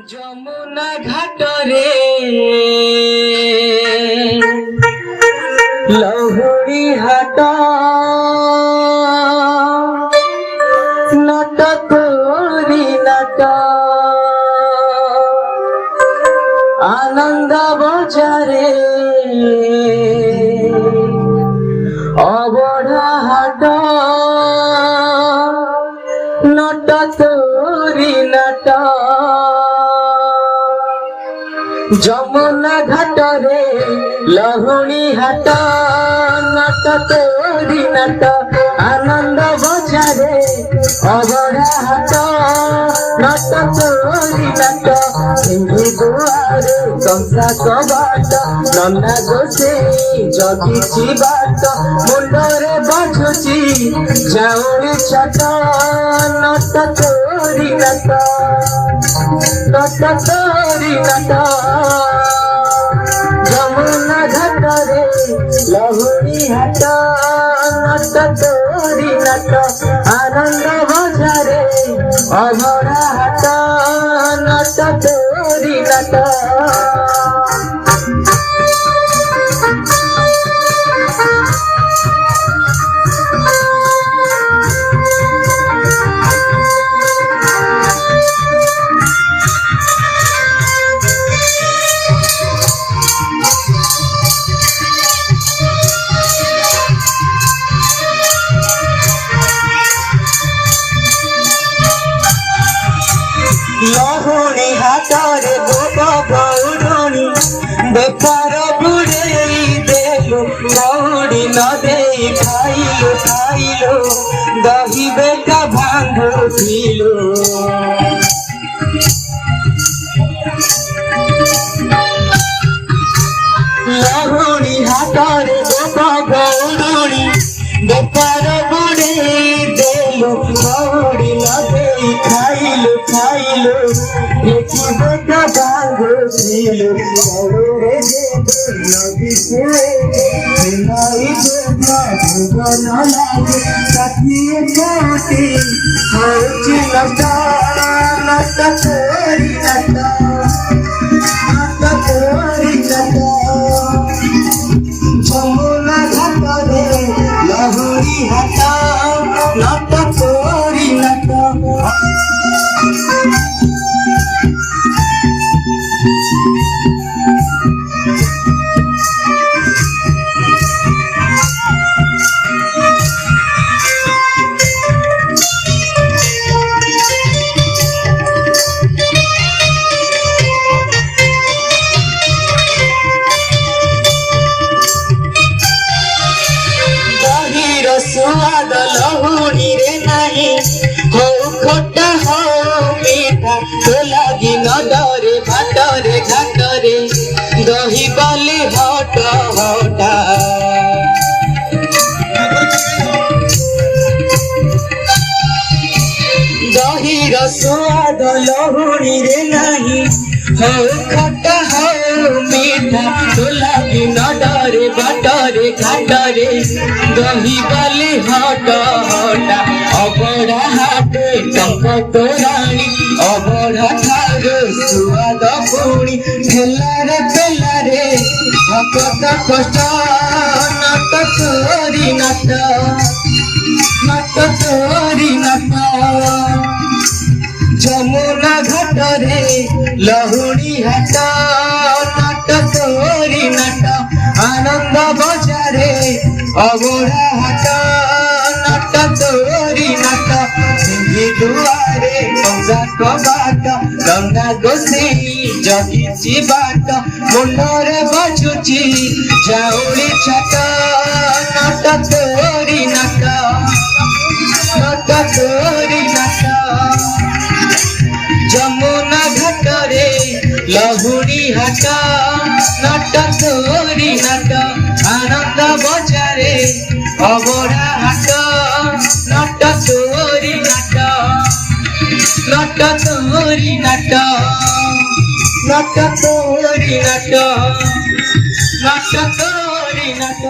যমুনা ঘাটরে লহরি হাট নট তোরি নট আনন্দ বজারে অবঢ়া হাট নট তোরি নট যমুনা ঘাটরে লহুণী হাট নট তোরি নট আনন্দ বজারে অবঢ়া হাট নট তোরি নট সিন্ধু দুয়ারে কংসা কবাট নন্দা গোসেই জগিছি বাଟ মুন্ডরে বাজুছি ঝাউଳି ଛାଟ নট তোরি নট নট তোরি নট যমুনা ঘাটরে লহুণী হাট নট তোরি নট আনন্দ বজারে অভরা হাট নট তোরি নট লহুণী হাটরে গোপ গৌরণী বেপার বুড়েই দেলু গৌড়ি নদেই খাইলু খাইলু দহি বেটা ভাঙ্গু পিলু লহুণী হাটরে গোপ গৌরণী বেপার বুড়েই দেলু গৌড়ি নদেই খাইলু খাইলু দেখি বেটা ভাঙ্গু পিলু গৌরে নদী কুয়ে নাই বেটা ভুবন লাগে কাটিয়ে কাটি হচ্ছে নট নট তোরি নট নট তোরি নট যমুনা ঘাটরে লহুরি হাট নট তোরি নট स्वाद लहुणी रे नहीं हो खोटा हो मीठा तो लगी नडरे भाटरे घाटरे दही बाली हट हटा दही स्वाद लहुणी रे नहीं हो खोटा हो मीठा तो लगी नडरे भाटरे घाटरे दही बाली हट हटा अबढ़ा हाटे टंक तोराणी अबढ़ा खागे सुआद पुणी ठेलारे पेलारे भक्त कष्ट नट तोरी नट नट तोरी नट যমুনা ঘাটরে লহুণী হাট নট তোরি নট আনন্দ বজারে অবঢ়া হাট নট তোরি নট সিন্ধি দুয়ারে কংসা কবাট নন্দা গোসেই জগিছি বাট মুন্ডরে বাজুছি ঝাউଳି ଛାଟ নট তোরি নট নট তোরি নট যমুনা ঘাটরে লহুণী হাট নট তোরি নট আনন্দ বজারে অবঢ়া হাট নট তোরি নট নট তোরি নট নট তোরি নট নট তোরি নট